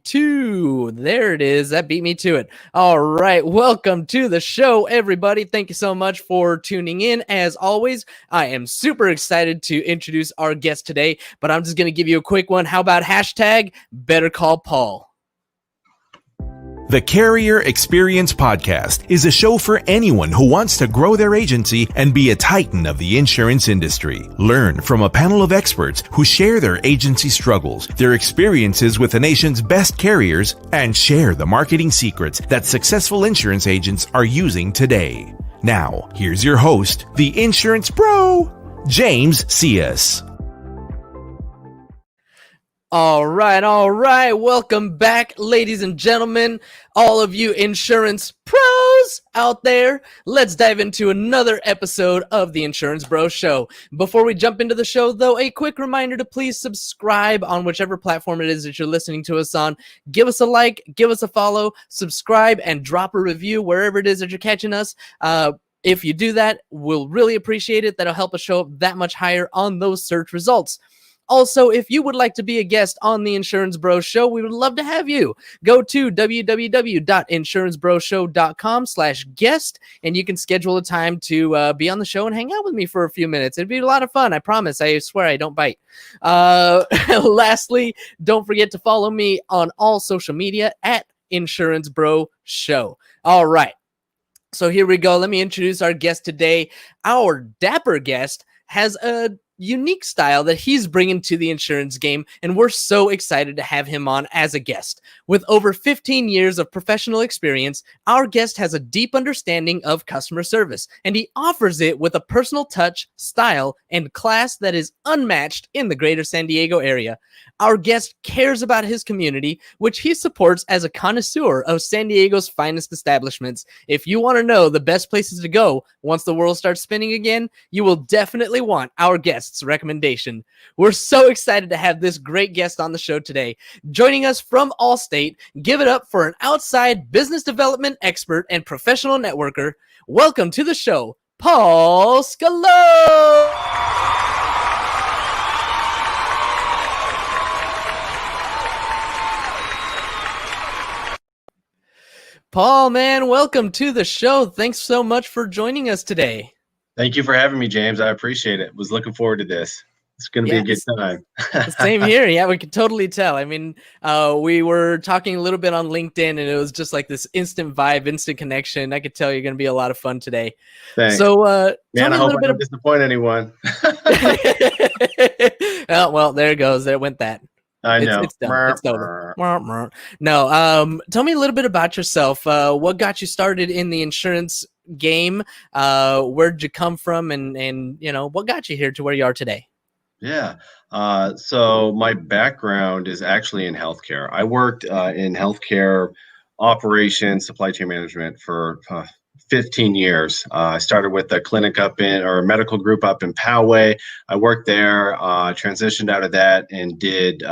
Two. There it is. That beat me to it. All right. Welcome to the show, everybody. Thank you so much for tuning in. As always, I am super excited to introduce our guest today, but I'm just going to give you a quick one. How about hashtag Better Call Paul? The Carrier Experience Podcast is a show for anyone who wants to grow their agency and be a titan of the insurance industry. Learn from a panel of experts who share their agency struggles, their experiences with the nation's best carriers, and share the marketing secrets that successful insurance agents are using today. Now, here's your host, the insurance bro, James Cias. All right. Welcome back, ladies and gentlemen, all of you insurance pros out there. Let's dive into another episode of the Insurance Bro Show. Before we jump into the show, though, a quick reminder to please subscribe on whichever platform it is that you're listening to us on. Give us a like, give us a follow, subscribe, and drop a review wherever it is that you're catching us. If you do that, we'll really appreciate it. That'll help us show up that much higher on those search results. Also, if you would like to be a guest on the Insurance Bros Show, we would love to have you. Go to www.insurancebroshow.com/guest, and you can schedule a time to be on the show and hang out with me for a few minutes. It'd be a lot of fun. I promise. I swear I don't bite. Lastly, don't forget to follow me on all social media at Insurance Bro Show. All right. So here we go. Let me introduce our guest today. Our dapper guest has a unique style that he's bringing to the insurance game, and we're so excited to have him on as a guest. With over 15 years of professional experience, our guest has a deep understanding of customer service, and he offers it with a personal touch, style, and class that is unmatched in the greater San Diego area. Our guest cares about his community, which he supports as a connoisseur of San Diego's finest establishments. If you want to know the best places to go once the world starts spinning again, you will definitely want our guest's recommendation. We're so excited to have this great guest on the show today. Joining us from AllState, give it up for an outside business development expert and professional networker. Welcome to the show, Paul Scalone. Paul, man, welcome to the show. Thanks so much for joining us today. Thank you for having me, James. I appreciate it. Was looking forward to this. It's going to be a good time. Same here. Yeah, we could totally tell. I mean, we were talking a little bit on LinkedIn, and it was just like this instant vibe, instant connection. I could tell you're going to be a lot of fun today. Thanks. So, man, I hope I don't disappoint anyone. Oh, well, there it goes. There went that. I know. It's done. It's over. No, tell me a little bit about yourself. What got you started in the insurance game? Where'd you come from, and you know, what got you here to where you are today? Yeah. So my background is actually in healthcare. I worked in healthcare operations, supply chain management for 15 years. I started with a clinic a medical group up in Poway. I worked there, transitioned out of that and did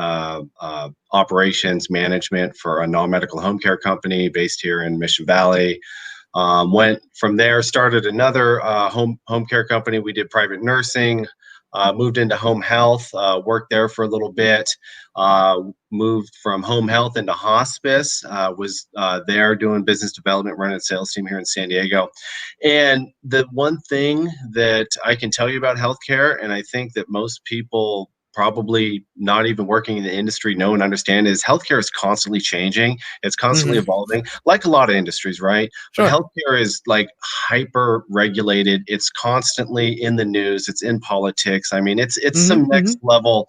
operations management for a non-medical home care company based here in Mission Valley. Went from there, started another home care company. We did private nursing, moved into home health, worked there for a little bit, moved from home health into hospice, was there doing business development, running a sales team here in San Diego. And the one thing that I can tell you about healthcare, and I think that most people probably not even working in the industry know and understand, is healthcare is constantly changing. It's constantly evolving, like a lot of industries, right? Sure. But healthcare is like hyper regulated. It's constantly in the news. It's in politics. I mean, it's some next level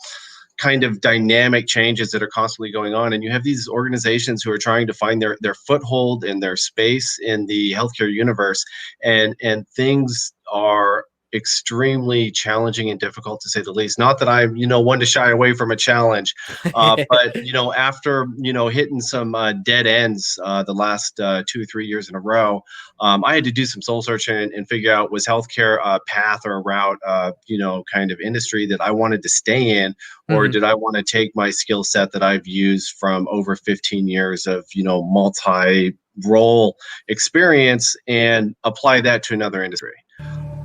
kind of dynamic changes that are constantly going on. And you have these organizations who are trying to find their foothold and their space in the healthcare universe. And things are extremely challenging and difficult, to say the least. Not that I'm, one to shy away from a challenge, but after hitting some dead ends the last 2 or 3 years in a row, I had to do some soul searching and figure out, was healthcare a path or a route, kind of industry that I wanted to stay in, or did I want to take my skill set that I've used from over 15 years of multi-role experience and apply that to another industry?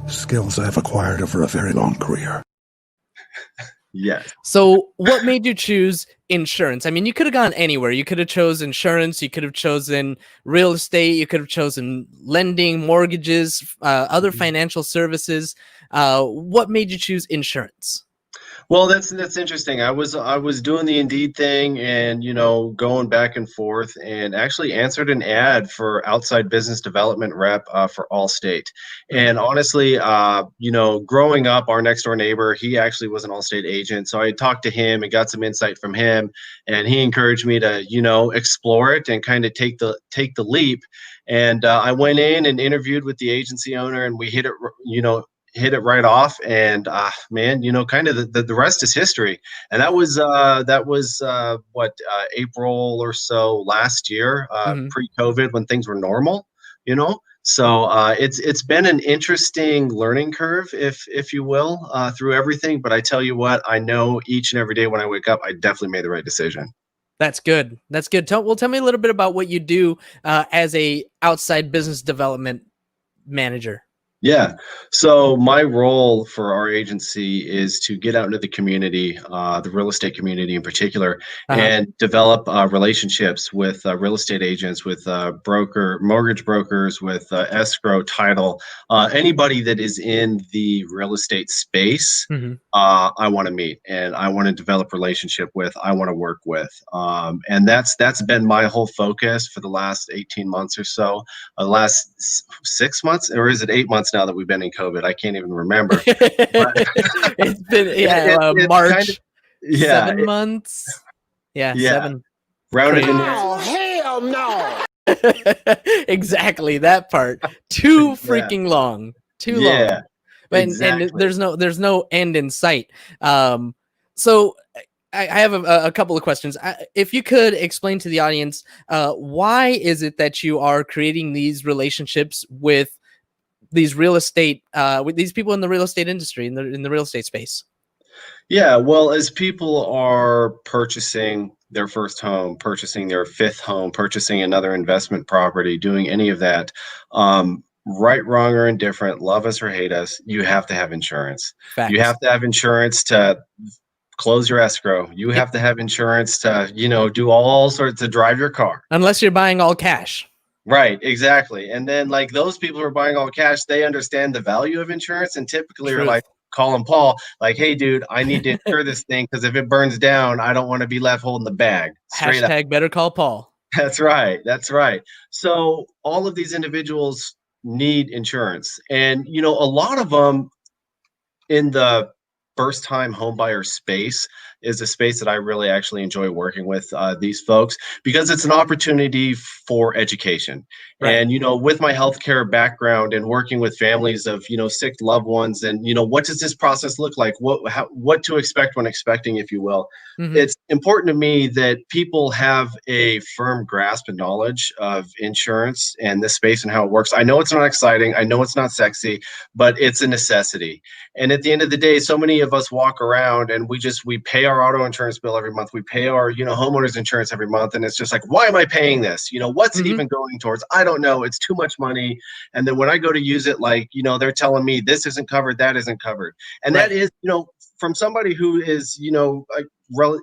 Skills I've acquired over a very long career. Yes. So what made you choose insurance? I mean, you could have gone anywhere. You could have chosen insurance. You could have chosen real estate. You could have chosen lending, mortgages, other financial services. What made you choose insurance? Well, that's interesting. I was doing the Indeed thing and going back and forth and actually answered an ad for outside business development rep for AllState. And honestly, growing up, our next door neighbor, he actually was an AllState agent. So I talked to him and got some insight from him, and he encouraged me to explore it and kind of take the leap. And I went in and interviewed with the agency owner, and we hit it right off. And man, kind of the rest is history. And that was April or so last year, pre-COVID, when things were normal. So it's been an interesting learning curve, if you will, through everything. But I tell you what, I know each and every day when I wake up, I definitely made the right decision. That's good. That's good. Tell me a little bit about what you do as a outside business development manager. Yeah. So my role for our agency is to get out into the community, the real estate community in particular, and develop relationships with real estate agents, with mortgage brokers, with escrow, title, anybody that is in the real estate space. I want to meet and I want to develop relationship with, I want to work with. And that's been my whole focus for the last 18 months or so, the last 6 months, or is it 8 months now that we've been in COVID? I can't even remember. It's been March, 7 months. Yeah. 7. Rounded in. Oh, hell no. Exactly, that part. Too freaking long. Too long. And there's no end in sight. So I have a couple of questions. If you could explain to the audience, why is it that you are creating these relationships with these real estate, with these people in the real estate industry, in the real estate space? Yeah, well, as people are purchasing their first home, purchasing their fifth home, purchasing another investment property, doing any of that, right, wrong, or indifferent, love us or hate us, you have to have insurance. Facts. You have to have insurance to close your escrow. You have to have insurance to, do all sorts to drive your car. Unless you're buying all cash. Right, exactly. And then like those people who are buying all cash, they understand the value of insurance and typically are like calling Paul, like, hey, dude, I need to insure this thing because if it burns down, I don't want to be left holding the bag. Straight Hashtag up. better call Paul. That's right. That's right. So all of these individuals need insurance. And, a lot of them in the first time home buyer space is a space that I really actually enjoy working with these folks because it's an opportunity for education. Right. And, with my healthcare background and working with families of, sick loved ones and, what does this process look like? What to expect when expecting, if you will. It's important to me that people have a firm grasp and knowledge of insurance and this space and how it works. I know it's not exciting. I know it's not sexy, but it's a necessity. And at the end of the day, so many of us walk around and we pay our auto insurance bill every month. We pay our, homeowners insurance every month. And it's just like, why am I paying this? What's it even going towards? I don't know. It's too much money. And then when I go to use it, like, they're telling me this isn't covered, that isn't covered. And that is, from somebody who is, like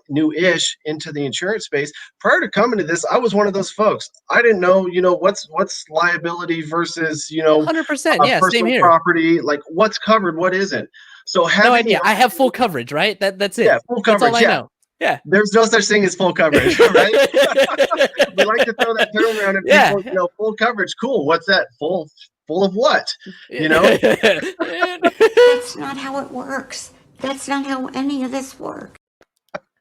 new-ish into the insurance space, prior to coming to this, I was one of those folks. I didn't know, what's liability versus, 100%. Yeah, same here. Property, like what's covered, what isn't. So no idea. I have full coverage, right? That's it. Yeah, full coverage. That's all I know. Yeah. There's no such thing as full coverage, right? We like to throw that term around and people, full coverage. Cool. What's that? Full of what? That's not how it works. That's not how any of this works.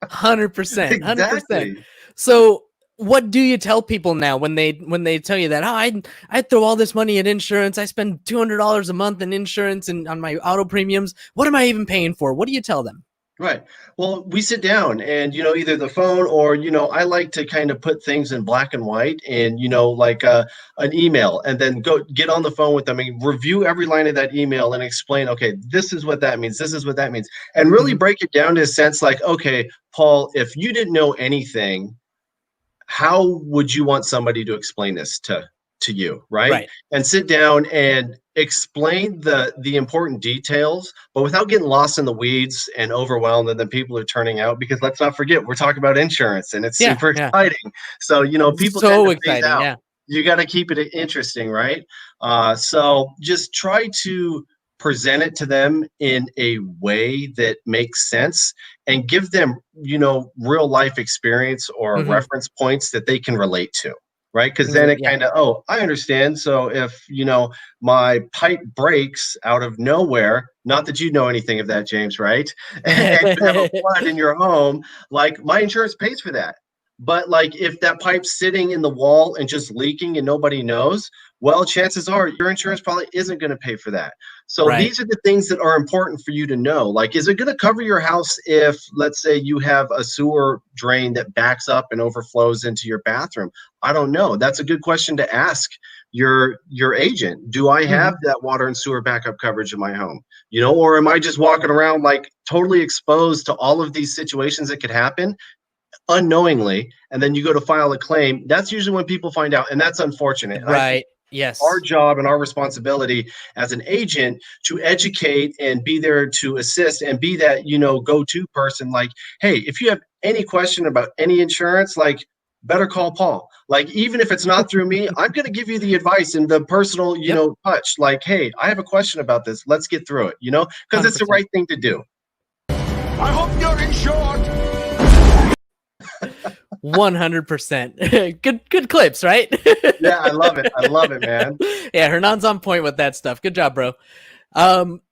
100%. 100%. Exactly. So what do you tell people now when they tell you that, I throw all this money at insurance, I spend $200 a month in insurance and on my auto premiums, what am I even paying for? What do you tell them? Right. Well, we sit down and, either the phone or, I like to kind of put things in black and white and, like an email, and then go get on the phone with them and review every line of that email and explain, okay, this is what that means. This is what that means. And really break it down to a sense like, okay, Paul, if you didn't know anything, how would you want somebody to explain this to to you, right? Right. And sit down and explain the important details, but without getting lost in the weeds and overwhelmed, and then people are turning out, because let's not forget, we're talking about insurance and it's Yeah. super Yeah. exciting. So, people tend So to phase exciting. out. Yeah. You got to keep it interesting, right? So just try to present it to them in a way that makes sense and give them, real life experience or Mhm. reference points that they can relate to. Right. Because then Exactly. it Yeah. kind of, oh, I understand. So if, my pipe breaks out of nowhere, not that you know anything of that, James, right? And you have a flood in your home, like my insurance pays for that. But like if that pipe's sitting in the wall and just leaking and nobody knows, well, chances are your insurance probably isn't going to pay for that. So Right. these are the things that are important for you to know. Like, is it going to cover your house if, let's say, you have a sewer drain that backs up and overflows into your bathroom? I don't know. That's a good question to ask your agent. Do I have Mhm. that water and sewer backup coverage in my home? Or am I just walking around like totally exposed to all of these situations that could happen unknowingly, and then you go to file a claim? That's usually when people find out, and that's unfortunate. And I think Right. our Yes. job and our responsibility as an agent to educate and be there to assist and be that, go-to person. Like, hey, if you have any question about any insurance, like, better call Paul. Like, even if it's not through me, I'm going to give you the advice and the personal, Yep. touch. Like, hey, I have a question about this. Let's get through it, because it's the 100%. right thing to do. I hope you're insured. 100%. Good clips, right? Yeah, I love it. I love it, man. Yeah, Hernan's on point with that stuff. Good job, bro.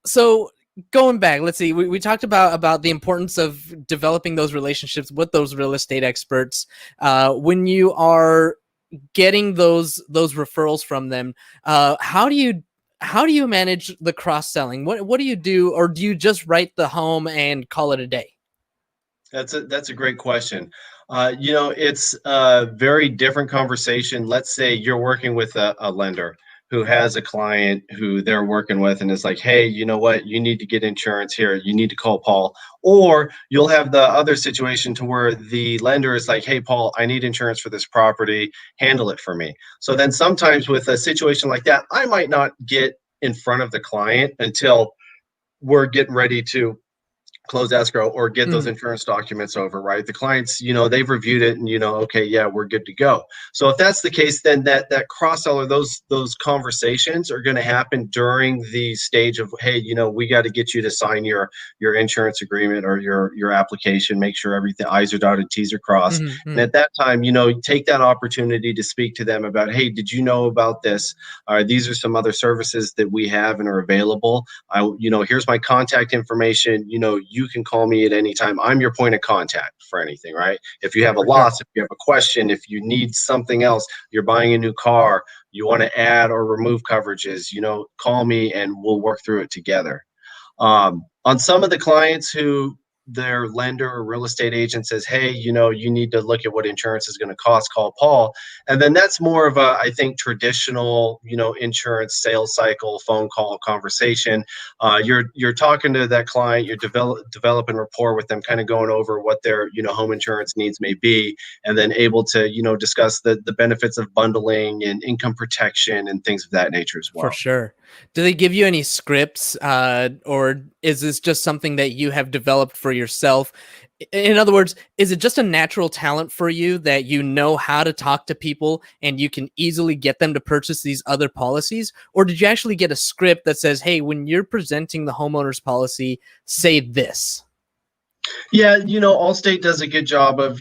So going back, let's see. We talked about the importance of developing those relationships with those real estate experts. When you are getting those referrals from them, how do you manage the cross selling? What do you do, or do you just write the home and call it a day? That's a great question. It's a very different conversation. Let's say you're working with a lender who has a client who they're working with and is like, hey, you know what? You need to get insurance here. You need to call Paul. Or you'll have the other situation to where the lender is like, hey, Paul, I need insurance for this property. Handle it for me. So then sometimes with a situation like that, I might not get in front of the client until we're getting ready to close escrow or get those Mhm. insurance documents over, right? The clients, they've reviewed it and, okay, yeah, we're good to go. So if that's the case, then that cross sell or those conversations are going to happen during the stage of, hey, we got to get you to sign your insurance agreement or your application, make sure everything I's are dotted, T's are crossed. Mhm. And at that time, take that opportunity to speak to them about, hey, did you know about this? These are some other services that we have and are available. Here's my contact information. You can call me at any time. I'm your point of contact for anything, right? If you have a For sure. loss, if you have a question, if you need something else, you're buying a new car, you want to add or remove coverages, call me and we'll work through it together. On some of the clients who their lender or real estate agent says, hey, you need to look at what insurance is going to cost, call Paul. And then that's more of a, I think, traditional, insurance sales cycle, phone call conversation. You're talking to that client, you're developing rapport with them, kind of going over what their, home insurance needs may be, and then able to, discuss the benefits of bundling and income protection and things of that nature as For well. sure. Do they give you any scripts, or is this just something that you have developed for yourself? In other words, is it just a natural talent for you that you know how to talk to people and you can easily get them to purchase these other policies? Or did you actually get a script that says, hey, when you're presenting the homeowner's policy, say this? Yeah, Allstate does a good job of,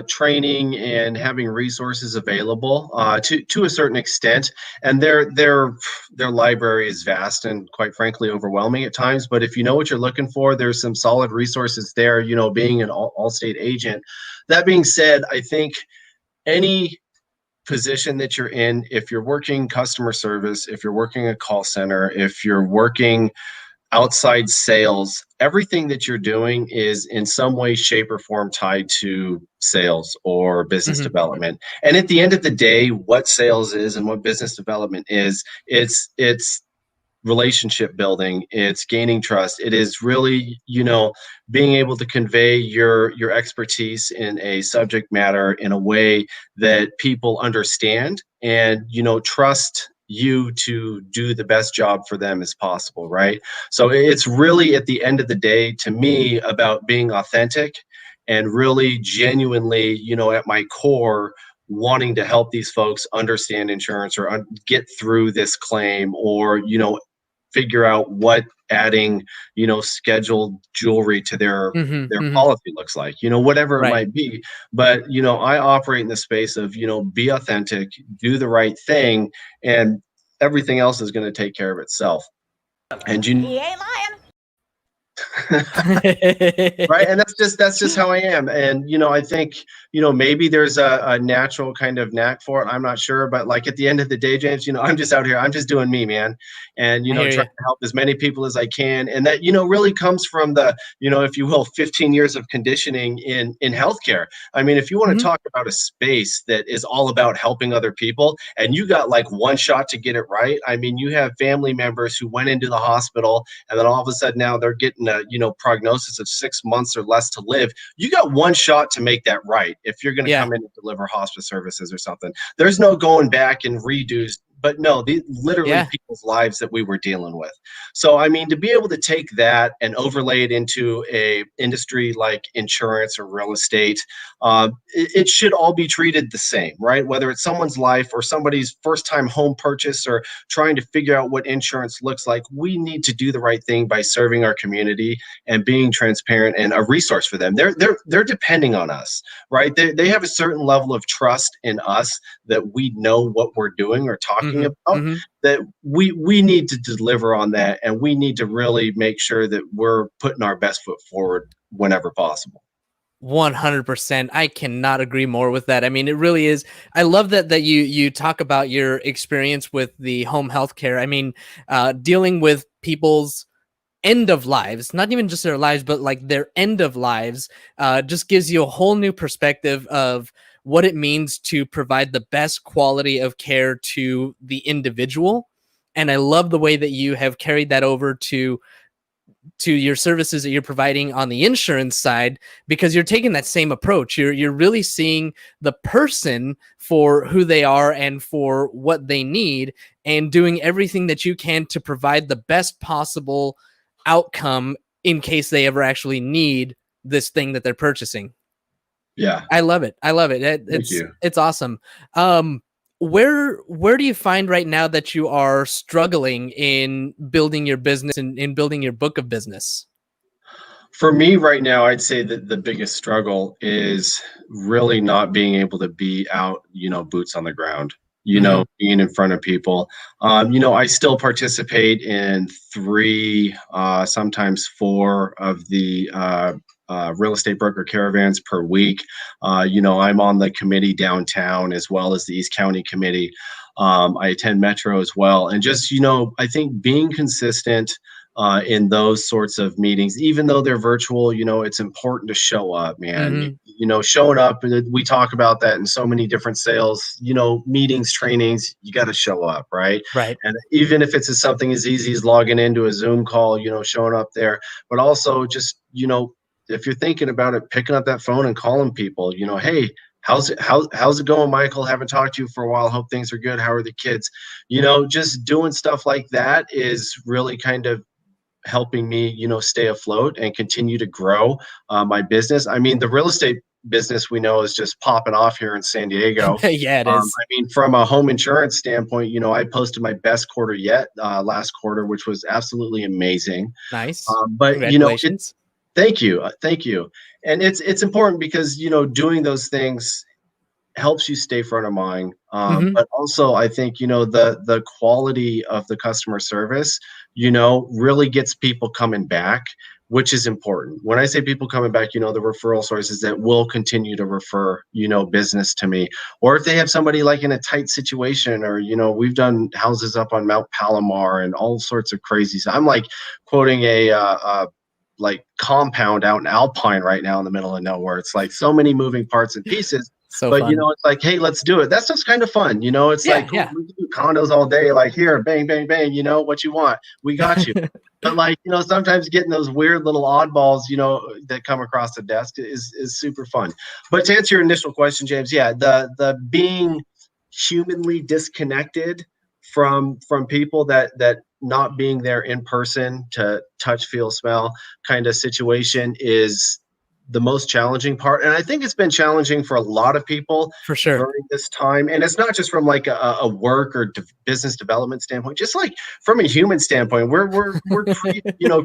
training and having resources available to a certain extent, and their library is vast and quite frankly overwhelming at times. But if you know what you're looking for, there's some solid resources there. Being an Allstate agent. That being said, I think any position that you're in, if you're working customer service, if you're working a call center, if you're working outside sales, everything that you're doing is in some way, shape, or form tied to sales or business Mhm. development. And at the end of the day, what sales is and what business development is, it's relationship building, it's gaining trust, it is really, being able to convey your expertise in a subject matter in a way that people understand and trust you to do the best job for them as possible, right? So it's really, at the end of the day, to me, about being authentic and really genuinely, at my core, wanting to help these folks understand insurance or get through this claim, or figure out what adding scheduled jewelry to their Hmm. Hmm. policy looks like, whatever it Right. might be. But I operate in the space of be authentic, do the right thing, and everything else is going to take care of itself. And He ain't lying. right, and that's just how I am. And I think maybe there's a natural kind of knack for it, I'm not sure, but like, at the end of the day, James, I'm just out here, I'm just doing me, man. And I hear trying you. to help as many people as I can. And that really comes from the if you will, 15 years of conditioning in healthcare. I mean, if you want to Hmm. talk about a space that is all about helping other people, and you got like one shot to get it right, I mean, you have family members who went into the hospital, and then all of a sudden now they're getting a prognosis of 6 months or less to live. You got one shot to make that right if you're going to Yeah. come in and deliver hospice services or something. There's no going back and redos. But no, these literally Yeah. people's lives that we were dealing with. So I mean, to be able to take that and overlay it into a industry like insurance or real estate, it should all be treated the same, right? Whether it's someone's life or somebody's first time home purchase or trying to figure out what insurance looks like, we need to do the right thing by serving our community and being transparent and a resource for them. They're depending on us, right? They have a certain level of trust in us that we know what we're doing or talking Hmm. about, Hmm. that we need to deliver on that, and we need to really make sure that we're putting our best foot forward whenever possible. 100%. I cannot agree more with that. I mean, it really is. I love that you talk about your experience with the home health care. I mean, dealing with people's end of lives, not even just their lives, but like their end of lives, just gives you a whole new perspective of what it means to provide the best quality of care to the individual. And I love the way that you have carried that over to your services that you're providing on the insurance side, because you're taking that same approach. You're really seeing the person for who they are and for what they need, and doing everything that you can to provide the best possible outcome in case they ever actually need this thing that they're purchasing. Yeah, I love it. I love it. thank you. It's awesome. Where do you find right now that you are struggling in building your business and in building your book of business? For me right now, I'd say that the biggest struggle is really not being able to be out, boots on the ground, Hmm. being in front of people. I still participate in three, sometimes four of the real estate broker caravans per week. I'm on the committee downtown as well as the East County committee. I attend Metro as well. And just, I think being consistent in those sorts of meetings, even though they're virtual, it's important to show up, man. Hmm. Showing up, we talk about that in so many different sales, meetings, trainings, you got to show up, right? Right. And even if it's something as easy as logging into a Zoom call, showing up there, but also just, if you're thinking about it, picking up that phone and calling people, hey, how's it going, Michael? Haven't talked to you for a while. Hope things are good. How are the kids? Just doing stuff like that is really kind of helping me, stay afloat and continue to grow my business. I mean, the real estate business we know is just popping off here in San Diego. Yeah, it is. I mean, from a home insurance standpoint, I posted my best quarter yet last quarter, which was absolutely amazing. Nice. But Congratulations. thank you, thank you. And it's important because doing those things helps you stay front of mind. Hmm. But also, I think the quality of the customer service, really gets people coming back, which is important. When I say people coming back, the referral sources that will continue to refer, business to me, or if they have somebody like in a tight situation, or we've done houses up on Mount Palomar and all sorts of crazy. So I'm like quoting a like compound out in Alpine right now in the middle of nowhere. It's like so many moving parts and pieces. So but fun. it's like, hey, let's do it. That's just kind of fun. It's Yeah, like yeah. we can do condos all day, like here, bang, bang, bang, what you want, we got you. But like, sometimes getting those weird little oddballs, that come across the desk is super fun. But to answer your initial question, James, yeah, the being humanly disconnected from people, that not being there in person to touch, feel, smell kind of situation is the most challenging part. And I think it's been challenging for a lot of people For sure. during this time. And it's not just from like a work or business development standpoint, just like from a human standpoint. We're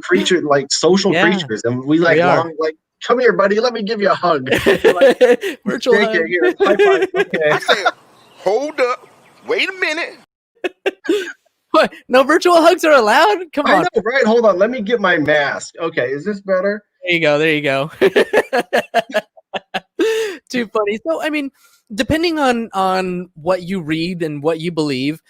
creature, like social Yeah, creatures, and we like we are. long, like, come here, buddy, let me give you a hug. Like, Virtual take hug. it here, high five. Okay. I said, hold up, wait a minute. What? No virtual hugs are allowed? Come I on. know, right? Hold on, let me get my mask. Okay, is this better? There you go. There you go. Too funny. So, I mean, depending on what you read and what you believe,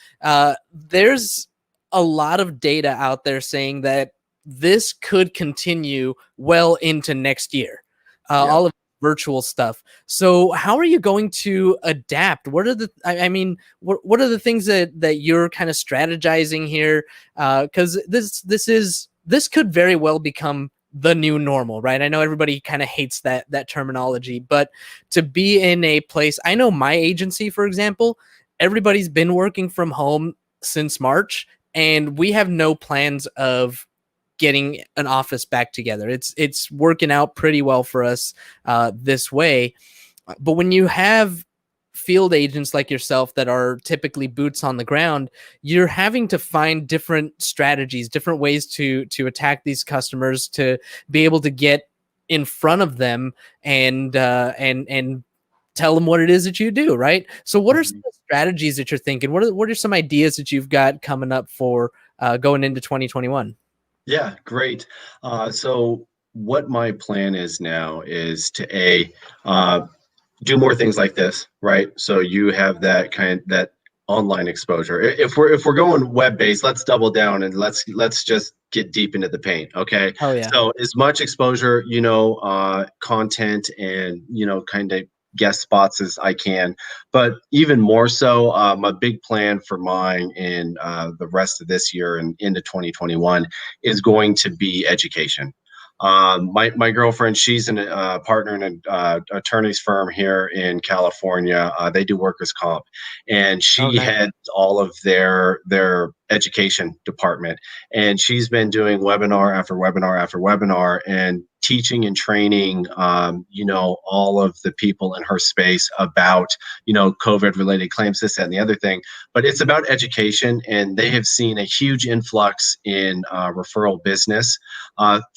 there's a lot of data out there saying that this could continue well into next year. All of virtual stuff. So how are you going to adapt? What are the, I mean, what are the things that you're kind of strategizing here? Because this could very well become the new normal, right? I know everybody kind of hates that terminology, but to be in a place, I know my agency, for example, everybody's been working from home since March, and we have no plans of getting an office back together. It's working out pretty well for us this way. But when you have field agents like yourself that are typically boots on the ground, you're having to find different strategies, different ways to attack these customers, to be able to get in front of them and tell them what it is that you do, right? So what are some strategies that you're thinking? What are some ideas that you've got coming up for going into 2021? Yeah, great. So what my plan is now is to do more things like this, right? So you have that online exposure. If we're going web based, let's double down and let's just get deep into the paint. Okay. Oh yeah. So as much exposure, content and kind of guest spots as I can, but even more so, my big plan for mine in the rest of this year and into 2021 is going to be education. My girlfriend, she's a partner in an attorney's firm here in California. They do workers' comp, and she heads all of their education department. And she's been doing webinar after webinar after webinar and teaching and training, all of the people in her space about, COVID-related claims, this, that, and the other thing. But it's about education, and they have seen a huge influx in referral business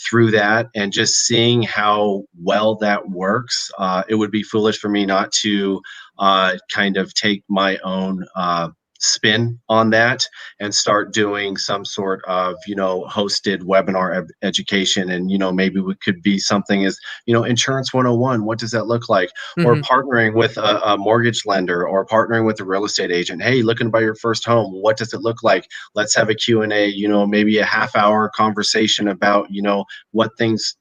through that, and just seeing how well that works. It would be foolish for me not to kind of take my own spin on that and start doing some sort of hosted webinar education. And maybe we could be something as insurance 101, what does that look like? Or partnering with a mortgage lender, or partnering with a real estate agent. Hey, looking to buy your first home, what does it look like? Let's have a Q&A, maybe a half-hour conversation about what things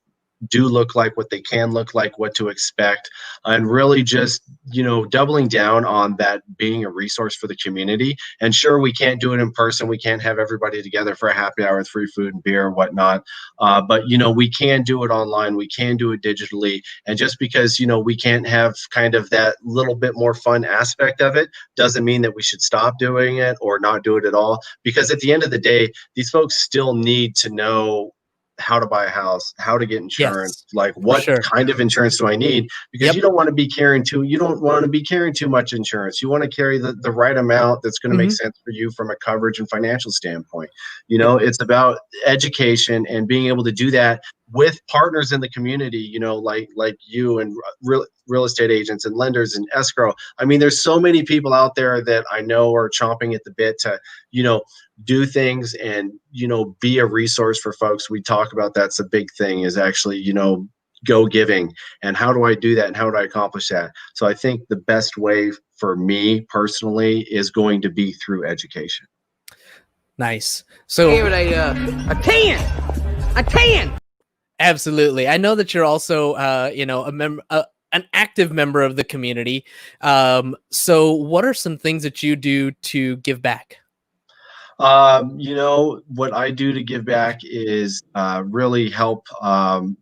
do look like, what they can look like, what to expect, and really just doubling down on that, being a resource for the community. And sure, we can't do it in person, we can't have everybody together for a happy hour with free food and beer and whatnot, but we can do it online, we can do it digitally. And just because we can't have kind of that little bit more fun aspect of it doesn't mean that we should stop doing it or not do it at all, because at the end of the day, these folks still need to know how to buy a house, how to get insurance, like what kind of insurance do I need? Because you don't want to be carrying too much insurance. You want to carry the right amount that's going to make sense for you from a coverage and financial standpoint. It's about education and being able to do that with partners in the community, like you and real estate agents and lenders and escrow. I mean, there's so many people out there that I know are chomping at the bit to, do things and, be a resource for folks. We talk about that's a big thing, is actually, go giving. And how do I do that? And how do I accomplish that? So I think the best way for me personally is going to be through education. Nice. So give it a 10. A 10. Absolutely. I know that you're also, a member, an active member of the community. So what are some things that you do to give back? What I do to give back is really help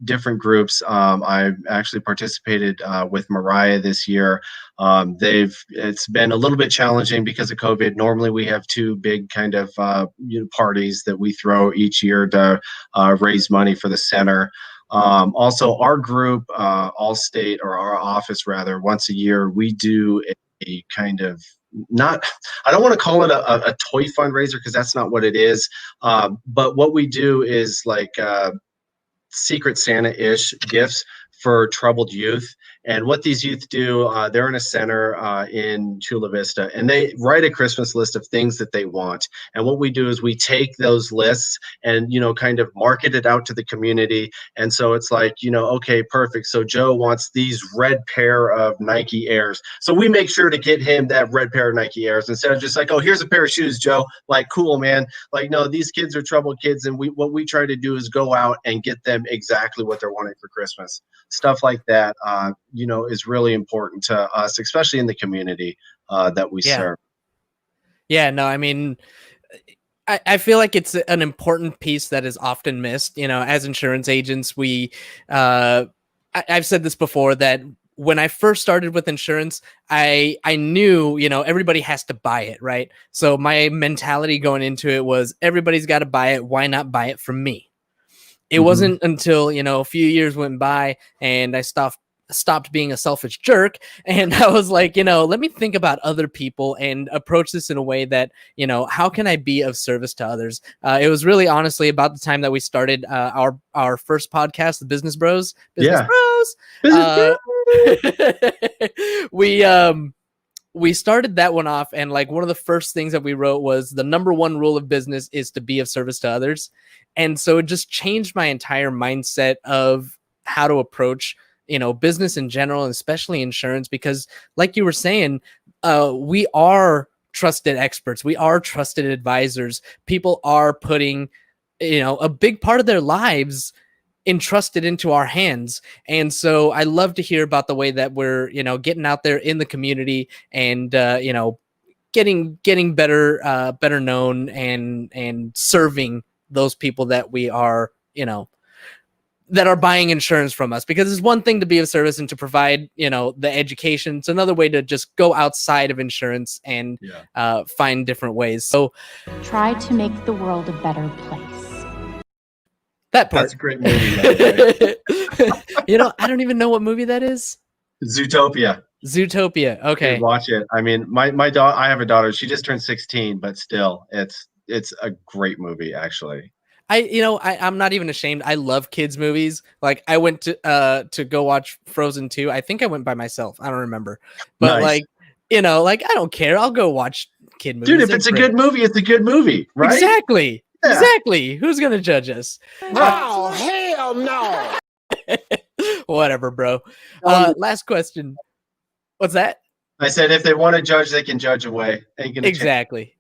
different groups. I actually participated with Mariah this year. It's been a little bit challenging because of COVID. Normally, we have two big kind of parties that we throw each year to raise money for the center. Also, our group, AllState, or our office rather, once a year, we do a kind of not, I don't want to call it a toy fundraiser because that's not what it is. But what we do is like Secret Santa-ish gifts for troubled youth. And what these youth do, they're in a center in Chula Vista, and they write a Christmas list of things that they want. And what we do is we take those lists and, kind of market it out to the community. And so it's like, okay, perfect. So Joe wants these red pair of Nike Airs. So we make sure to get him that red pair of Nike Airs instead of just like, oh, here's a pair of shoes, Joe. Like, cool, man. Like, no, these kids are troubled kids. And what we try to do is go out and get them exactly what they're wanting for Christmas. Stuff like that, is really important to us, especially in the community that we serve. Yeah, no, I mean, I feel like it's an important piece that is often missed. As insurance agents, I've said this before, that when I first started with insurance, I knew, everybody has to buy it, right? So my mentality going into it was, everybody's got to buy it. Why not buy it from me? It wasn't until, a few years went by and I stopped being a selfish jerk. And I was like, let me think about other people and approach this in a way that, how can I be of service to others? It was really honestly about the time that we started our first podcast, the Business Bros. We started that one off, and like one of the first things that we wrote was the number one rule of business is to be of service to others. And so it just changed my entire mindset of how to approach, business in general, and especially insurance, because like you were saying, we are trusted experts. We are trusted advisors. People are putting, a big part of their lives entrusted into our hands. And so I love to hear about the way that we're, getting out there in the community and, getting better known and serving those people that we are, that are buying insurance from us. Because it's one thing to be of service and to provide, the education. It's another way to just go outside of insurance and find different ways. So try to make the world a better place. That part. That's a great movie. I don't even know what movie that is. Zootopia. Okay. Watch it. I mean, my daughter, I have a daughter. She just turned 16, but still, it's a great movie, actually. I'm not even ashamed. I love kids movies. Like I went to go watch Frozen 2. I think I went by myself. I don't remember. But nice. I don't care. I'll go watch kid movies. Dude, if it's a good movie, it's a good movie, right? Exactly. Yeah. Exactly. Who's going to judge us? Oh, hell no. Whatever, bro. Last question. What's that? I said, if they want to judge, they can judge away. Exactly.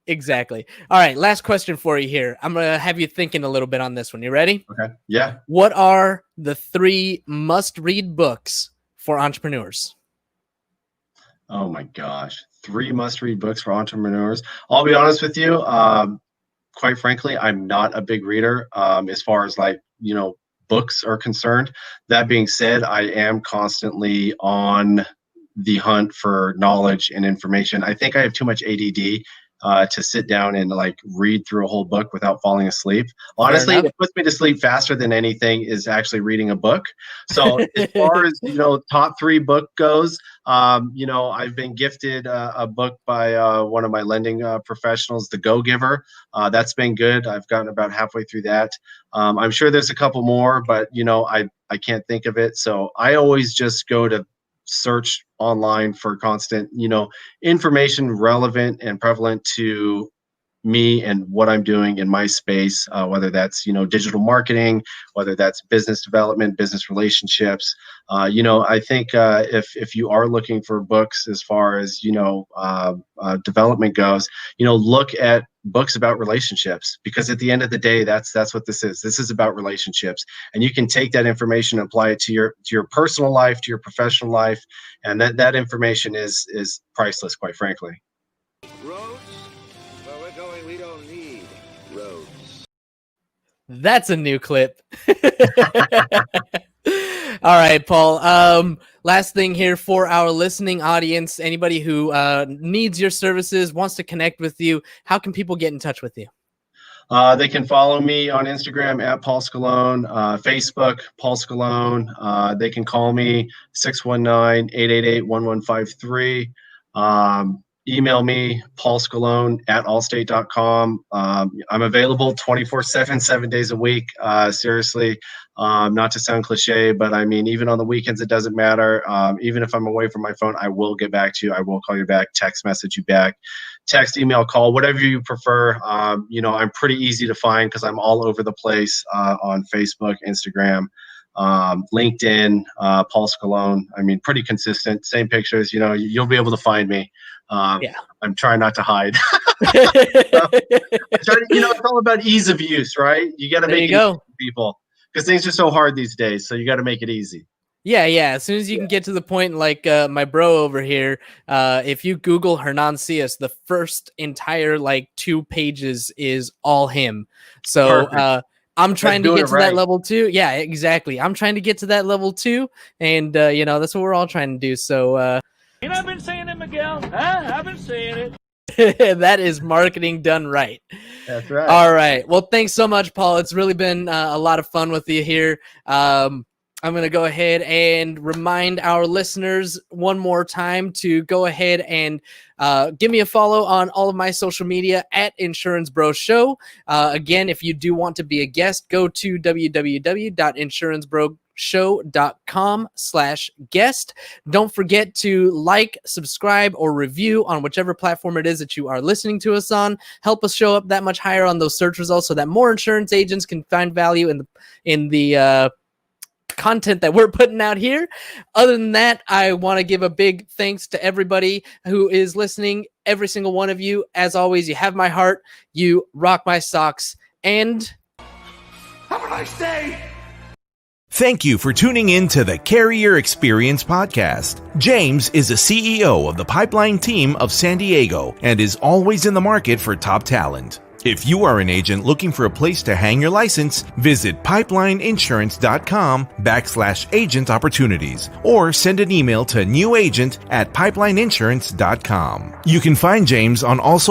All right. Last question for you here. I'm going to have you thinking a little bit on this one. You ready? Okay. Yeah. What are the 3 must-read books for entrepreneurs? Oh my gosh. 3 must-read books for entrepreneurs. I'll be honest with you. Quite frankly, I'm not a big reader as far as books are concerned. That being said, I am constantly on the hunt for knowledge and information. I think I have too much ADD to sit down and read through a whole book without falling asleep. Honestly, it puts me to sleep faster than anything is actually reading a book. So as far as, top 3 book goes, I've been gifted a book by one of my lending professionals, The Go-Giver. That's been good. I've gotten about halfway through that. I'm sure there's a couple more, but, I can't think of it. So I always just go to search online for constant, information relevant and prevalent to me and what I'm doing in my space, whether that's, digital marketing, whether that's business development, business relationships. I think if you are looking for books as far as, development goes, look at books about relationships, because at the end of the day, that's what this is. This is about relationships, and you can take that information and apply it to your personal life, to your professional life, and that information is priceless, quite frankly. Roads? Where we're going, we don't need roads. That's a new clip. All right, Paul. Last thing here for our listening audience, anybody who needs your services, wants to connect with you, how can people get in touch with you? They can follow me on Instagram at Paul Scalone, Facebook, Paul Scalone. They can call me 619-888-1153. Email me, Paul Scalone at allstate.com. I'm available 24/7, 7 days a week. Seriously, not to sound cliche, but I mean, even on the weekends, it doesn't matter. Even if I'm away from my phone, I will get back to you. I will call you back, text message you back, text, email, call, whatever you prefer. I'm pretty easy to find because I'm all over the place on Facebook, Instagram, LinkedIn, Paul Scalone. I mean, pretty consistent, same pictures. You'll be able to find me. Yeah. I'm trying not to hide. It's all about ease of use, right? You got to make it easy for people, because things are so hard these days. So you got to make it easy. Yeah. As soon as you can get to the point, like my bro over here, if you Google Hernan Cias, the first entire 2 pages is all him. So I'm trying to get to that level too. Yeah, exactly. I'm trying to get to that level too, and that's what we're all trying to do. So. I've been saying it, Miguel. I've been saying it. That is marketing done right. That's right. All right. Well, thanks so much, Paul. It's really been a lot of fun with you here. I'm going to go ahead and remind our listeners one more time to go ahead and give me a follow on all of my social media at Insurance Bro Show. Again, if you do want to be a guest, go to www.insurancebrogshow.com/guest. Don't forget to like, subscribe, or review on whichever platform it is that you are listening to us on. Help us show up that much higher on those search results so that more insurance agents can find value in the content that we're putting out here. Other than that, I want to give a big thanks to everybody who is listening, every single one of you. As always, you have my heart, you rock my socks, and Have a nice day! Thank you for tuning in to the Carrier Experience Podcast. James is a CEO of the Pipeline team of San Diego and is always in the market for top talent. If you are an agent looking for a place to hang your license, visit pipelineinsurance.com/agent opportunities or send an email to newagent@pipelineinsurance.com. You can find James on all social